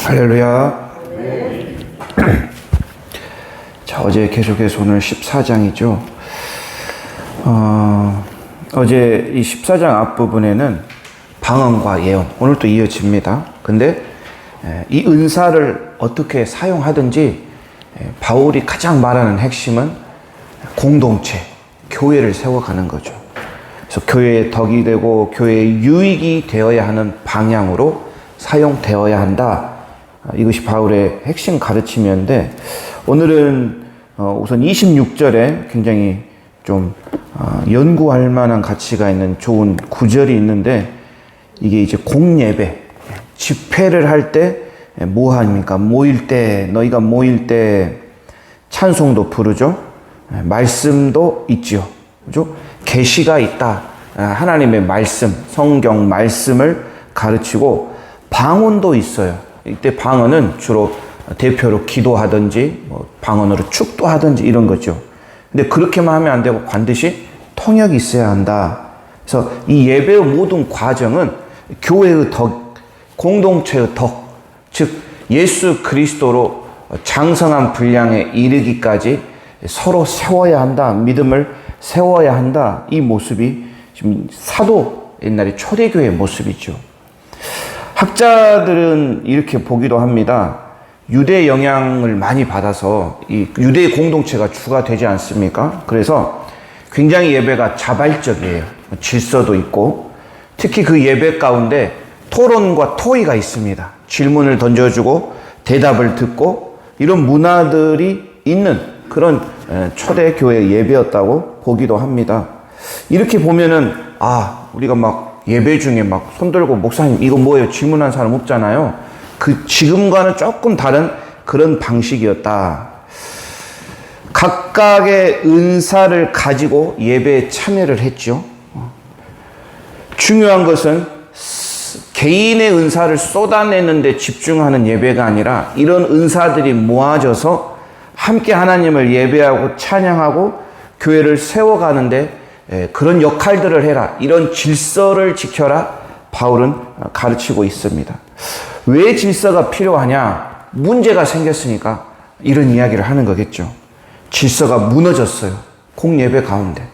할렐루야. 자, 어제 계속해서 오늘 14장이죠. 어제 이 14장 앞부분에는 방언과 예언, 오늘 또 이어집니다. 근데 이 은사를 어떻게 사용하든지 바울이 가장 말하는 핵심은 공동체, 교회를 세워가는 거죠. 그래서 교회의 덕이 되고 교회의 유익이 되어야 하는 방향으로 사용되어야 한다. 이것이 바울의 핵심 가르침이었는데, 오늘은 우선 26절에 굉장히 좀 연구할 만한 가치가 있는 좋은 구절이 있는데, 이게 이제 공예배, 집회를 할 때 뭐 합니까? 모일 때, 너희가 모일 때 찬송도 부르죠. 말씀도 있지요. 그죠? 계시가 있다. 하나님의 말씀, 성경 말씀을 가르치고 방언도 있어요. 이때 방언은 주로 대표로 기도하든지 방언으로 축도하든지 이런 거죠. 근데 그렇게만 하면 안 되고 반드시 통역이 있어야 한다. 그래서 이 예배의 모든 과정은 교회의 덕, 공동체의 덕, 즉 예수 그리스도로 장성한 분량에 이르기까지 서로 세워야 한다. 믿음을 세워야 한다. 이 모습이 지금 사도 옛날에 초대교회의 모습이죠. 학자들은 이렇게 보기도 합니다. 유대 영향을 많이 받아서 이 유대 공동체가 주가 되지 않습니까? 그래서 굉장히 예배가 자발적이에요. 질서도 있고, 특히 그 예배 가운데 토론과 토의가 있습니다. 질문을 던져주고 대답을 듣고 이런 문화들이 있는 그런 초대 교회 예배였다고 보기도 합니다. 이렇게 보면은 우리가 막 예배 중에 막 손들고 목사님 이거 뭐예요? 질문한 사람 없잖아요. 그 지금과는 조금 다른 그런 방식이었다. 각각의 은사를 가지고 예배에 참여를 했죠. 중요한 것은 개인의 은사를 쏟아내는데 집중하는 예배가 아니라 이런 은사들이 모아져서 함께 하나님을 예배하고 찬양하고 교회를 세워가는데 그런 역할들을 해라. 이런 질서를 지켜라. 바울은 가르치고 있습니다. 왜 질서가 필요하냐? 문제가 생겼으니까 이런 이야기를 하는 거겠죠. 질서가 무너졌어요. 공예배 가운데.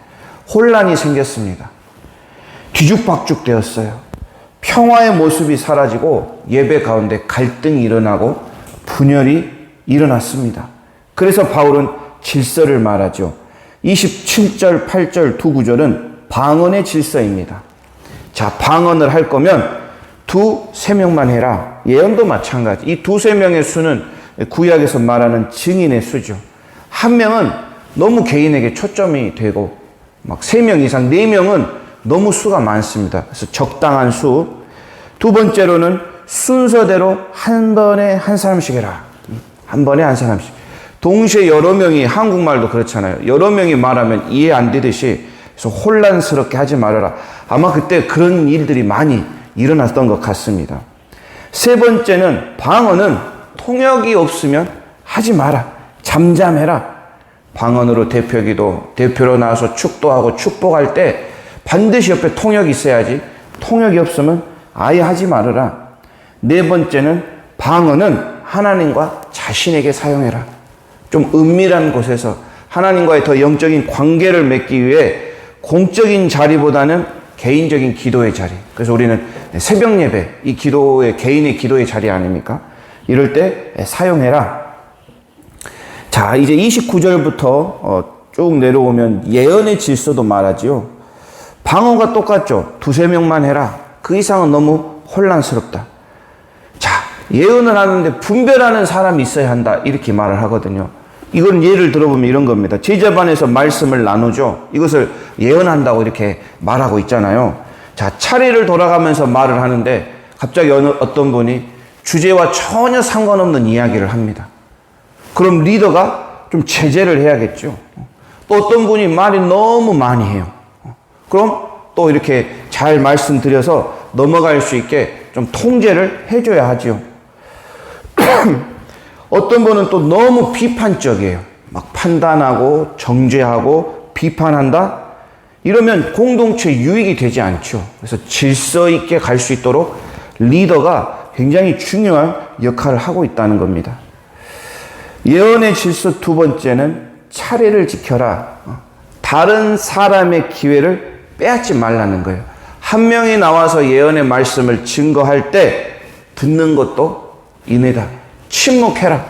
혼란이 생겼습니다. 뒤죽박죽 되었어요. 평화의 모습이 사라지고 예배 가운데 갈등이 일어나고 분열이 일어났습니다. 그래서 바울은 질서를 말하죠. 27절, 8절 두 구절은 방언의 질서입니다. 자, 방언을 할 거면 두세 명만 해라. 예언도 마찬가지. 이 두세 명의 수는 구약에서 말하는 증인의 수죠. 한 명은 너무 개인에게 초점이 되고 막 3명 이상, 4명은 너무 수가 많습니다. 그래서 적당한 수. 두 번째로는 순서대로 한 번에 한 사람씩 해라. 한 번에 한 사람씩. 동시에 여러 명이, 한국말도 그렇잖아요. 여러 명이 말하면 이해 안 되듯이, 그래서 혼란스럽게 하지 말아라. 아마 그때 그런 일들이 많이 일어났던 것 같습니다. 세 번째는 방언은 통역이 없으면 하지 마라. 잠잠해라. 방언으로 대표기도, 대표로 나와서 축도하고 축복할 때 반드시 옆에 통역이 있어야지. 통역이 없으면 아예 하지 말아라. 네 번째는 방언은 하나님과 자신에게 사용해라. 좀 은밀한 곳에서 하나님과의 더 영적인 관계를 맺기 위해 공적인 자리보다는 개인적인 기도의 자리. 그래서 우리는 새벽 예배, 이 기도의, 개인의 기도의 자리 아닙니까? 이럴 때 사용해라. 자, 이제 29절부터 쭉 내려오면 예언의 질서도 말하지요. 방언과 똑같죠. 두세 명만 해라. 그 이상은 너무 혼란스럽다. 자, 예언을 하는데 분별하는 사람이 있어야 한다. 이렇게 말을 하거든요. 이건 예를 들어보면 이런 겁니다. 제자반에서 말씀을 나누죠. 이것을 예언한다고 이렇게 말하고 있잖아요. 자, 차례를 돌아가면서 말을 하는데 갑자기 어떤 분이 주제와 전혀 상관없는 이야기를 합니다. 그럼 리더가 좀 제재를 해야겠죠. 또 어떤 분이 말이 너무 많이 해요. 그럼 또 이렇게 잘 말씀드려서 넘어갈 수 있게 좀 통제를 해줘야 하죠. 어떤 분은 또 너무 비판적이에요. 막 판단하고 정죄하고 비판한다? 이러면 공동체 유익이 되지 않죠. 그래서 질서 있게 갈 수 있도록 리더가 굉장히 중요한 역할을 하고 있다는 겁니다. 예언의 질서 두 번째는 차례를 지켜라. 다른 사람의 기회를 빼앗지 말라는 거예요. 한 명이 나와서 예언의 말씀을 증거할 때 듣는 것도 인내다. 침묵해라.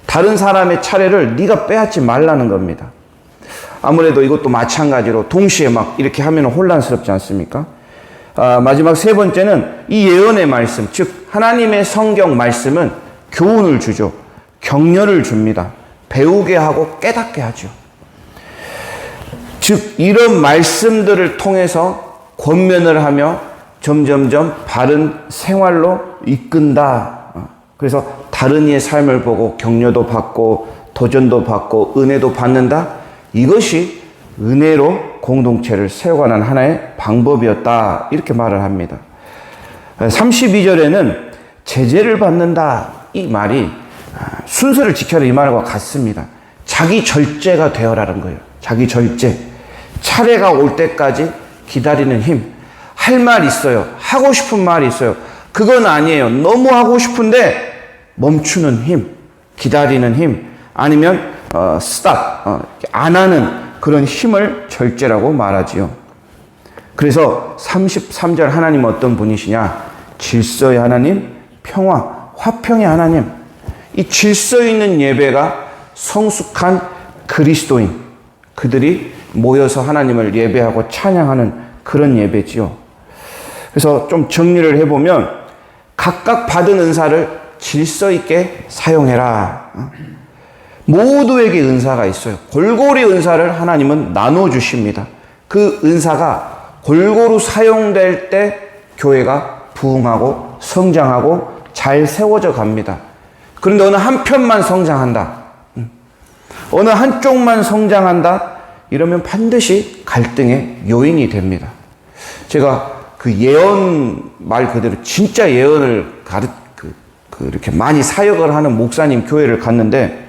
다른 사람의 차례를 네가 빼앗지 말라는 겁니다. 아무래도 이것도 마찬가지로 동시에 막 이렇게 하면 혼란스럽지 않습니까? 마지막 세 번째는 이 예언의 말씀, 즉 하나님의 성경 말씀은 교훈을 주죠. 격려를 줍니다. 배우게 하고 깨닫게 하죠. 즉 이런 말씀들을 통해서 권면을 하며 점점점 바른 생활로 이끈다. 그래서 다른 이의 삶을 보고 격려도 받고 도전도 받고 은혜도 받는다. 이것이 은혜로 공동체를 세워가는 하나의 방법이었다. 이렇게 말을 합니다. 32절에는 제재를 받는다. 이 말이 순서를 지켜라 이 말과 같습니다. 자기 절제가 되어라는 거예요. 자기 절제. 차례가 올 때까지 기다리는 힘. 할 말 있어요. 하고 싶은 말이 있어요. 그건 아니에요. 너무 하고 싶은데 멈추는 힘, 기다리는 힘, 아니면 스탑, 안 하는 그런 힘을 절제라고 말하지요. 그래서 33절 하나님은 어떤 분이시냐? 질서의 하나님, 평화, 화평의 하나님. 이 질서 있는 예배가 성숙한 그리스도인, 그들이 모여서 하나님을 예배하고 찬양하는 그런 예배지요. 그래서 좀 정리를 해보면 각각 받은 은사를 질서 있게 사용해라. 모두에게 은사가 있어요. 골고루 은사를 하나님은 나눠주십니다. 그 은사가 골고루 사용될 때 교회가 부흥하고 성장하고 잘 세워져 갑니다. 그런데 어느 한편만 성장한다. 어느 한쪽만 성장한다. 이러면 반드시 갈등의 요인이 됩니다. 제가 그 예언 말 그대로 진짜 예언을 이렇게 많이 사역을 하는 목사님 교회를 갔는데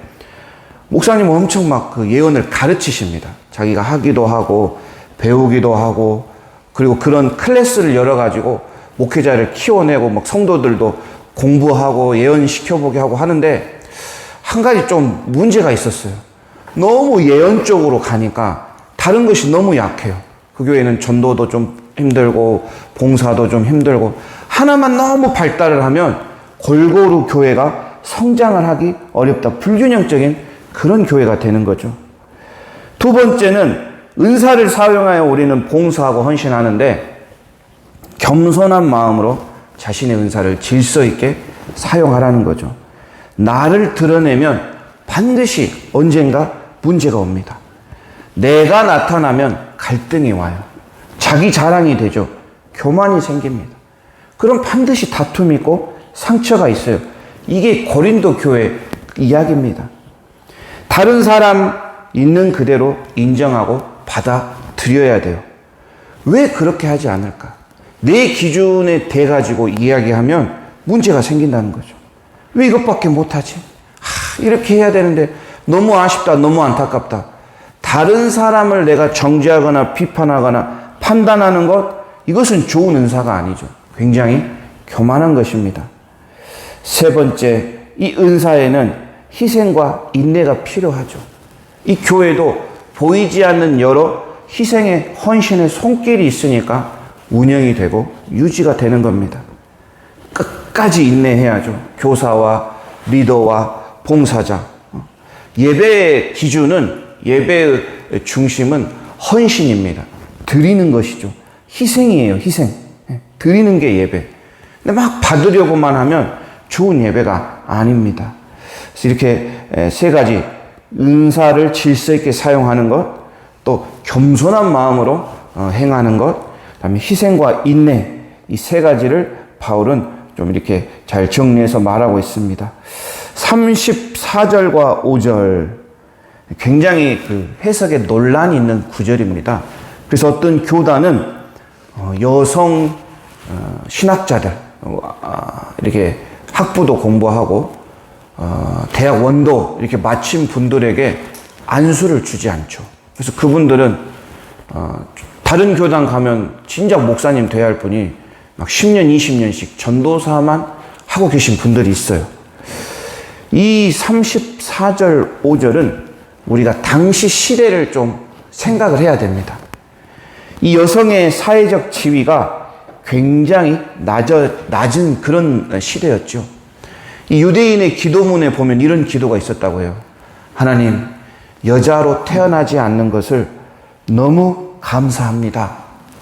목사님은 엄청 막 그 예언을 가르치십니다. 자기가 하기도 하고 배우기도 하고 그리고 그런 클래스를 열어가지고 목회자를 키워내고 막 성도들도 공부하고 예언 시켜보게 하고 하는데 한 가지 좀 문제가 있었어요. 너무 예언 쪽으로 가니까 다른 것이 너무 약해요. 그 교회는 전도도 좀 힘들고 봉사도 좀 힘들고 하나만 너무 발달을 하면 골고루 교회가 성장을 하기 어렵다. 불균형적인 그런 교회가 되는 거죠. 두 번째는 은사를 사용하여 우리는 봉사하고 헌신하는데 겸손한 마음으로 자신의 은사를 질서 있게 사용하라는 거죠. 나를 드러내면 반드시 언젠가 문제가 옵니다. 내가 나타나면 갈등이 와요. 자기 자랑이 되죠. 교만이 생깁니다. 그럼 반드시 다툼이 있고 상처가 있어요. 이게 고린도 교회 이야기입니다. 다른 사람 있는 그대로 인정하고 받아들여야 돼요. 왜 그렇게 하지 않을까? 내 기준에 대 가지고 이야기하면 문제가 생긴다는 거죠. 왜 이것밖에 못하지? 이렇게 해야 되는데 너무 아쉽다, 너무 안타깝다. 다른 사람을 내가 정죄하거나 비판하거나 판단하는 것, 이것은 좋은 은사가 아니죠. 굉장히 교만한 것입니다. 세 번째, 이 은사에는 희생과 인내가 필요하죠. 이 교회도 보이지 않는 여러 희생의 헌신의 손길이 있으니까 운영이 되고 유지가 되는 겁니다. 끝까지 인내해야죠. 교사와 리더와 봉사자. 예배의 기준은, 예배의 중심은 헌신입니다. 드리는 것이죠. 희생이에요, 희생. 드리는 게 예배. 근데 막 받으려고만 하면 좋은 예배가 아닙니다. 그래서 이렇게 세 가지 은사를 질서 있게 사용하는 것, 또 겸손한 마음으로 행하는 것, 그다음에 희생과 인내, 이 세 가지를 바울은 좀 이렇게 잘 정리해서 말하고 있습니다. 34절과 5절 굉장히 그 해석에 논란이 있는 구절입니다. 그래서 어떤 교단은 여성 신학자들 이렇게 학부도 공부하고 대학 원도 이렇게 마친 분들에게 안수를 주지 않죠. 그래서 그분들은 다른 교단 가면 진작 목사님 돼야 할 분이 막 10년, 20년씩 전도사만 하고 계신 분들이 있어요. 이 34절, 5절은 우리가 당시 시대를 좀 생각을 해야 됩니다. 이 여성의 사회적 지위가 굉장히 낮은 그런 시대였죠. 이 유대인의 기도문에 보면 이런 기도가 있었다고 해요. 하나님, 여자로 태어나지 않는 것을 너무 감사합니다.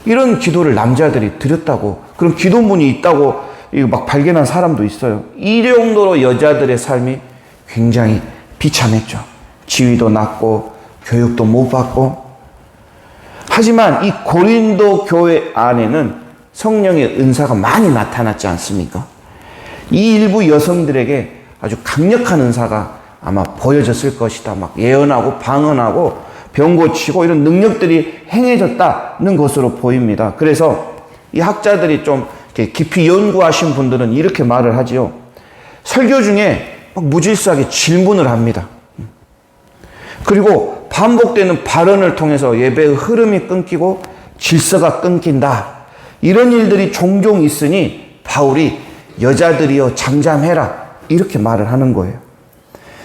이런 기도를 남자들이 드렸다고, 그런 기도문이 있다고 막 발견한 사람도 있어요. 이 정도로 여자들의 삶이 굉장히 비참했죠. 지위도 낮고 교육도 못 받고. 하지만 이 고린도 교회 안에는 성령의 은사가 많이 나타났지 않습니까? 이 일부 여성들에게 아주 강력한 은사가 아마 보여졌을 것이다. 막 예언하고 방언하고 병 고치고 이런 능력들이 행해졌다는 것으로 보입니다. 그래서 이 학자들이 좀 깊이 연구하신 분들은 이렇게 말을 하지요. 설교 중에 막 무질서하게 질문을 합니다. 그리고 반복되는 발언을 통해서 예배의 흐름이 끊기고 질서가 끊긴다. 이런 일들이 종종 있으니 바울이 여자들이여 잠잠해라. 이렇게 말을 하는 거예요.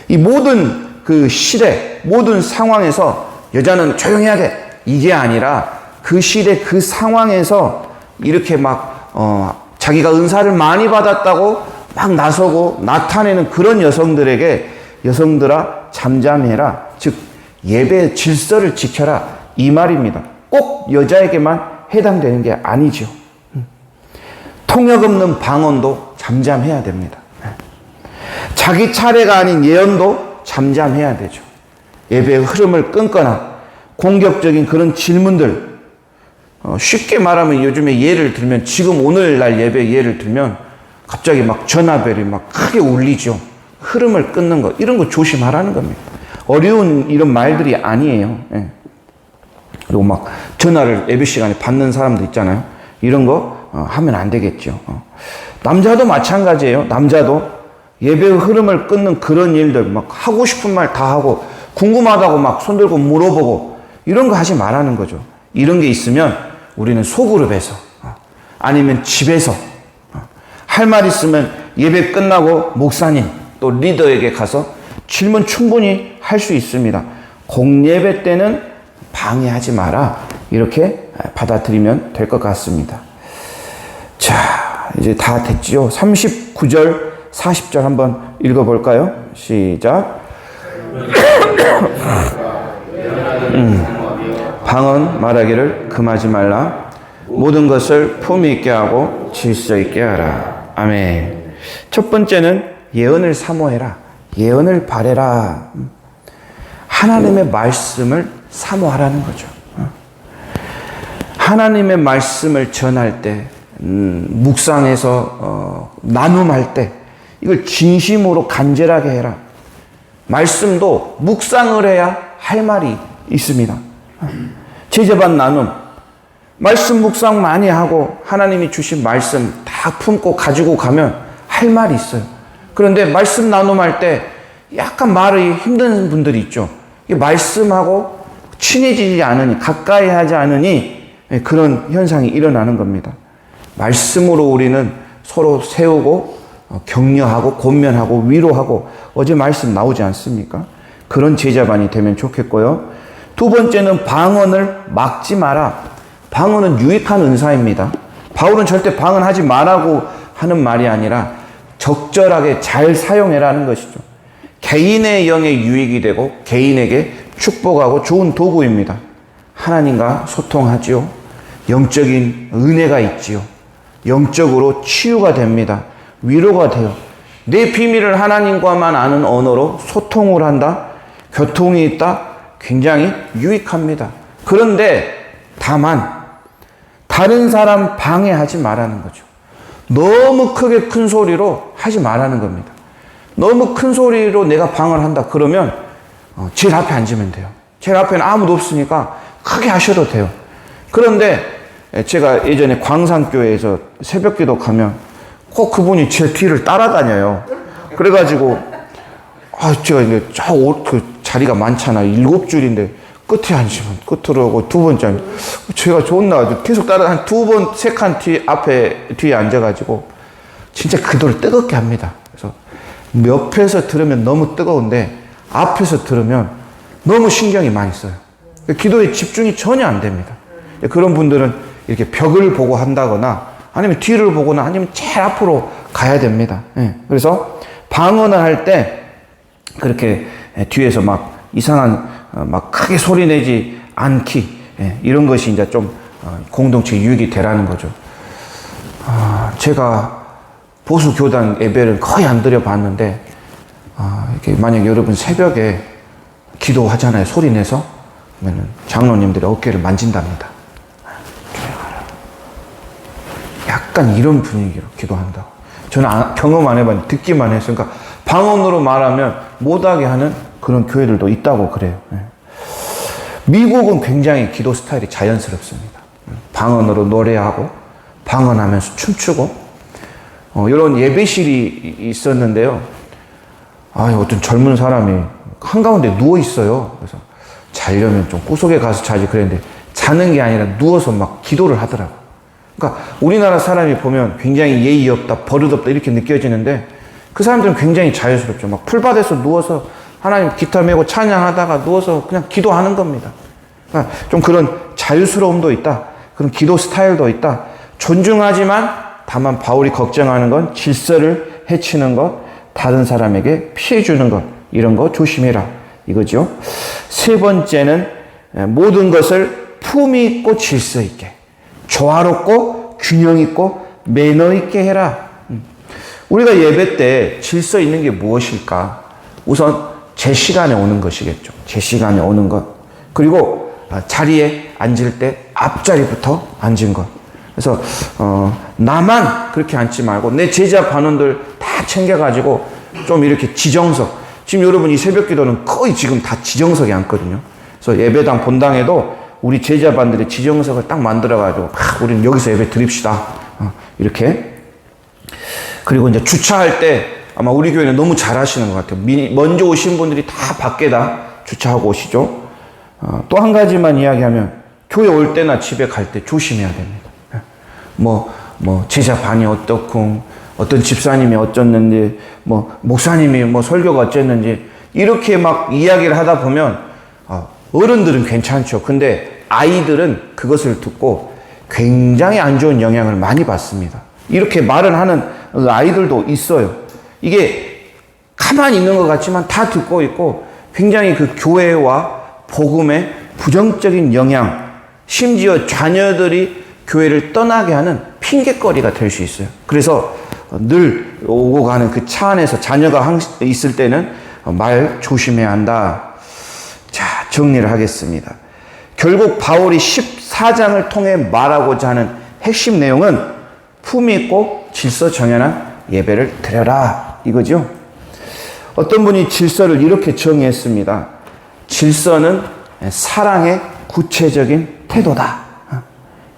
이 모든 그 시대, 모든 상황에서 여자는 조용히 해야 돼. 이게 아니라 그 시대, 그 상황에서 이렇게 막, 자기가 은사를 많이 받았다고 막 나서고 나타내는 그런 여성들에게 여성들아 잠잠해라. 즉, 예배의 질서를 지켜라. 이 말입니다. 꼭 여자에게만 해당되는 게 아니죠. 통역 없는 방언도 잠잠해야 됩니다. 자기 차례가 아닌 예언도 잠잠해야 되죠. 예배의 흐름을 끊거나 공격적인 그런 질문들, 쉽게 말하면 요즘에 예를 들면 지금 오늘날 예배 예를 들면 갑자기 막 전화벨이 막 크게 울리죠. 흐름을 끊는 거, 이런 거 조심하라는 겁니다. 어려운 이런 말들이 아니에요. 예. 그리고 막 전화를 예배 시간에 받는 사람도 있잖아요. 이런 거 하면 안 되겠죠. 남자도 마찬가지예요. 남자도 예배의 흐름을 끊는 그런 일들, 막 하고 싶은 말 다 하고 궁금하다고 막 손들고 물어보고 이런 거 하지 말라는 거죠. 이런 게 있으면 우리는 소그룹에서 아니면 집에서 할 말 있으면 예배 끝나고 목사님 또 리더에게 가서 질문 충분히 할 수 있습니다. 공예배 때는 방해하지 마라. 이렇게 받아들이면 될 것 같습니다. 자, 이제 다 됐지요. 39절, 40절 한번 읽어볼까요? 시작. 방언 말하기를 금하지 말라. 모든 것을 품위 있게 하고 질서 있게 하라. 아멘. 첫 번째는 예언을 사모해라. 예언을 바래라. 하나님의 말씀을 사모하라는 거죠. 하나님의 말씀을 전할 때, 묵상해서 나눔할 때 이걸 진심으로 간절하게 해라. 말씀도 묵상을 해야 할 말이 있습니다. 제자반 나눔, 말씀 묵상 많이 하고 하나님이 주신 말씀 다 품고 가지고 가면 할 말이 있어요. 그런데 말씀 나눔할 때 약간 말이 힘든 분들이 있죠. 말씀하고 친해지지 않으니, 가까이 하지 않으니 그런 현상이 일어나는 겁니다. 말씀으로 우리는 서로 세우고 격려하고 권면하고 위로하고, 어제 말씀 나오지 않습니까? 그런 제자반이 되면 좋겠고요. 두 번째는 방언을 막지 마라. 방언은 유익한 은사입니다. 바울은 절대 방언하지 말라고 하는 말이 아니라 적절하게 잘 사용해라는 것이죠. 개인의 영에 유익이 되고 개인에게 축복하고 좋은 도구입니다. 하나님과 소통하지요. 영적인 은혜가 있지요. 영적으로 치유가 됩니다. 위로가 돼요. 내 비밀을 하나님과만 아는 언어로 소통을 한다. 교통이 있다. 굉장히 유익합니다. 그런데 다만 다른 사람 방해하지 말라는 거죠. 너무 크게 큰 소리로 하지 말라는 겁니다. 너무 큰 소리로 내가 방언을 한다 그러면 제일 앞에 앉으면 돼요. 제일 앞에는 아무도 없으니까 크게 하셔도 돼요. 그런데 제가 예전에 광산교회에서 새벽기도 가면 꼭 그분이 제 뒤를 따라다녀요. 그래가지고 제가 이제 그 자리가 많잖아요. 7줄인데 끝에 앉으면 끝으로 오고 두 번째 앉으면 제가 좋나 계속 따라 한 두 번, 세 칸 뒤에 앉아가지고 진짜 기도를 뜨겁게 합니다. 그래서 옆에서 들으면 너무 뜨거운데 앞에서 들으면 너무 신경이 많이 써요. 기도에 집중이 전혀 안 됩니다. 그런 분들은 이렇게 벽을 보고 한다거나 아니면 뒤를 보거나 아니면 제일 앞으로 가야 됩니다. 그래서 방언을 할 때 그렇게 뒤에서 막 이상한 막 크게 소리 내지 않기, 이런 것이 이제 좀 공동체 유익이 되라는 거죠. 제가 보수 교단 예배를 거의 안 드려봤는데, 이렇게 만약 여러분 새벽에 기도하잖아요. 소리 내서. 그러면 장로님들이 어깨를 만진답니다. 약간 이런 분위기로 기도한다고. 저는 경험 안 해봤는데 듣기만 했으니까 방언으로 말하면 못하게 하는 그런 교회들도 있다고 그래요. 미국은 굉장히 기도 스타일이 자연스럽습니다. 방언으로 노래하고 방언하면서 춤추고 이런 예배실이 있었는데요. 어떤 젊은 사람이 한가운데 누워 있어요. 그래서 자려면 좀 구석에 가서 자지 그랬는데 자는 게 아니라 누워서 막 기도를 하더라고요. 그러니까 우리나라 사람이 보면 굉장히 예의 없다, 버릇 없다 이렇게 느껴지는데 그 사람들은 굉장히 자유스럽죠. 막 풀밭에서 누워서 하나님 기타 메고 찬양하다가 누워서 그냥 기도하는 겁니다. 그러니까 좀 그런 자유스러움도 있다. 그런 기도 스타일도 있다. 존중하지만 다만 바울이 걱정하는 건 질서를 해치는 것, 다른 사람에게 피해 주는 것, 이런 거 조심해라 이거죠. 세 번째는 모든 것을 품위 있고 질서 있게, 조화롭고 균형 있고 매너 있게 해라. 우리가 예배 때 질서 있는 게 무엇일까? 우선 제 시간에 오는 것이겠죠. 제 시간에 오는 것. 그리고 자리에 앉을 때 앞자리부터 앉은 것. 그래서 나만 그렇게 앉지 말고 내 제자 반원들 다 챙겨가지고 좀 이렇게 지정석. 지금 여러분 이 새벽 기도는 거의 지금 다 지정석에 앉거든요. 그래서 예배당 본당에도 우리 제자반들의 지정석을 딱 만들어가지고 우리는 여기서 예배 드립시다. 이렇게. 그리고 이제 주차할 때 아마 우리 교회는 너무 잘 하시는 것 같아요. 먼저 오신 분들이 다 밖에다 주차하고 오시죠. 또 한 가지만 이야기하면 교회 올 때나 집에 갈 때 조심해야 됩니다. 제자 반이 어떻고 어떤 집사님이 어쩌는지 목사님이 설교가 어쨌는지 이렇게 막 이야기를 하다 보면 어른들은 괜찮죠. 근데 아이들은 그것을 듣고 굉장히 안 좋은 영향을 많이 받습니다. 이렇게 말을 하는 아이들도 있어요. 이게 가만히 있는 것 같지만 다 듣고 있고 굉장히 그 교회와 복음의 부정적인 영향, 심지어 자녀들이 교회를 떠나게 하는 핑계거리가 될 수 있어요. 그래서 늘 오고 가는 그 차 안에서 자녀가 있을 때는 말 조심해야 한다. 자, 정리를 하겠습니다. 결국 바울이 14장을 통해 말하고자 하는 핵심 내용은 품위 있고 질서 정연한 예배를 드려라 이거죠. 어떤 분이 질서를 이렇게 정의했습니다. 질서는 사랑의 구체적인 태도다.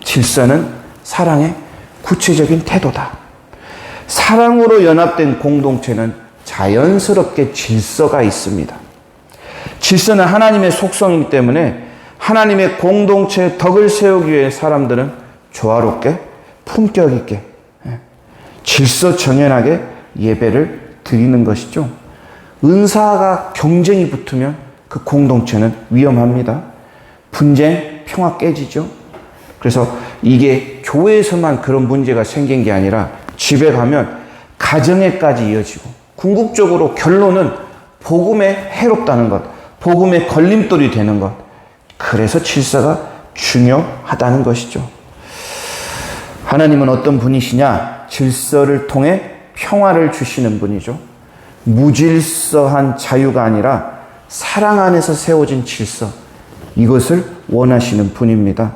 질서는 사랑의 구체적인 태도다. 사랑으로 연합된 공동체는 자연스럽게 질서가 있습니다. 질서는 하나님의 속성이기 때문에 하나님의 공동체의 덕을 세우기 위해 사람들은 조화롭게 품격 있게 질서 정연하게 예배를 드리는 것이죠. 은사가 경쟁이 붙으면 그 공동체는 위험합니다. 분쟁, 평화 깨지죠. 그래서 이게 교회에서만 그런 문제가 생긴 게 아니라 집에 가면 가정에까지 이어지고 궁극적으로 결론은 복음에 해롭다는 것, 복음의 걸림돌이 되는 것. 그래서 질서가 중요하다는 것이죠. 하나님은 어떤 분이시냐? 질서를 통해 평화를 주시는 분이죠. 무질서한 자유가 아니라 사랑 안에서 세워진 질서, 이것을 원하시는 분입니다.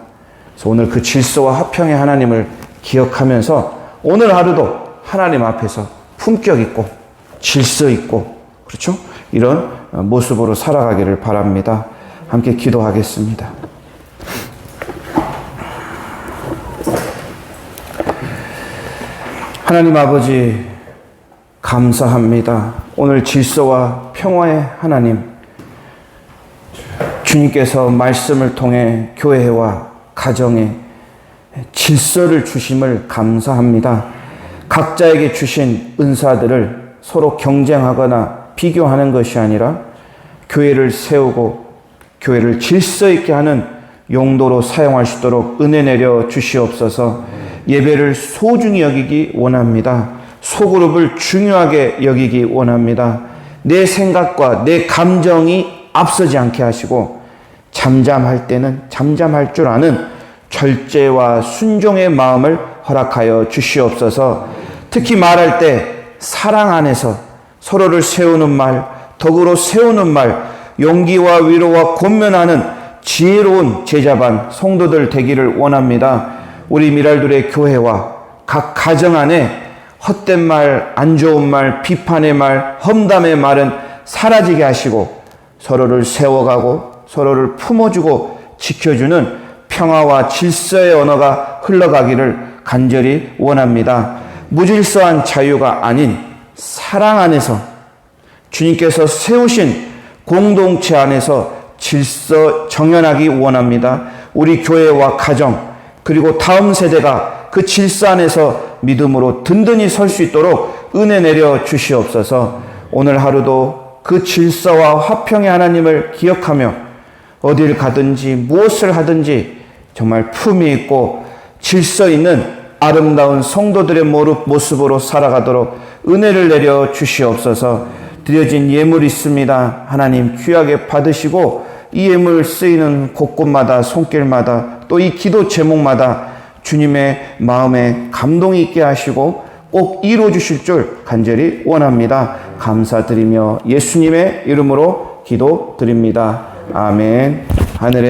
그래서 오늘 그 질서와 화평의 하나님을 기억하면서 오늘 하루도 하나님 앞에서 품격 있고 질서 있고 그렇죠? 이런 모습으로 살아가기를 바랍니다. 함께 기도하겠습니다. 하나님 아버지 감사합니다. 오늘 질서와 평화의 하나님, 주님께서 말씀을 통해 교회와 가정에 질서를 주심을 감사합니다. 각자에게 주신 은사들을 서로 경쟁하거나 비교하는 것이 아니라 교회를 세우고 교회를 질서 있게 하는 용도로 사용할 수 있도록 은혜 내려 주시옵소서. 예배를 소중히 여기기 원합니다. 소그룹을 중요하게 여기기 원합니다. 내 생각과 내 감정이 앞서지 않게 하시고 잠잠할 때는 잠잠할 줄 아는 절제와 순종의 마음을 허락하여 주시옵소서. 특히 말할 때 사랑 안에서 서로를 세우는 말, 덕으로 세우는 말, 용기와 위로와 권면하는 지혜로운 제자반 성도들 되기를 원합니다. 우리 미랄들의 교회와 각 가정 안에 헛된 말, 안 좋은 말, 비판의 말, 험담의 말은 사라지게 하시고 서로를 세워가고 서로를 품어주고 지켜주는 평화와 질서의 언어가 흘러가기를 간절히 원합니다. 무질서한 자유가 아닌 사랑 안에서 주님께서 세우신 공동체 안에서 질서 정연하기 원합니다. 우리 교회와 가정 그리고 다음 세대가 그 질서 안에서 믿음으로 든든히 설 수 있도록 은혜 내려 주시옵소서. 오늘 하루도 그 질서와 화평의 하나님을 기억하며 어딜 가든지 무엇을 하든지 정말 품위 있고 질서 있는 아름다운 성도들의 모습으로 살아가도록 은혜를 내려 주시옵소서. 드려진 예물이 있습니다. 하나님 귀하게 받으시고 이 예물 쓰이는 곳곳마다 손길마다 또 이 기도 제목마다 주님의 마음에 감동이 있게 하시고 꼭 이루어 주실 줄 간절히 원합니다. 감사드리며 예수님의 이름으로 기도드립니다. 아멘. 하늘에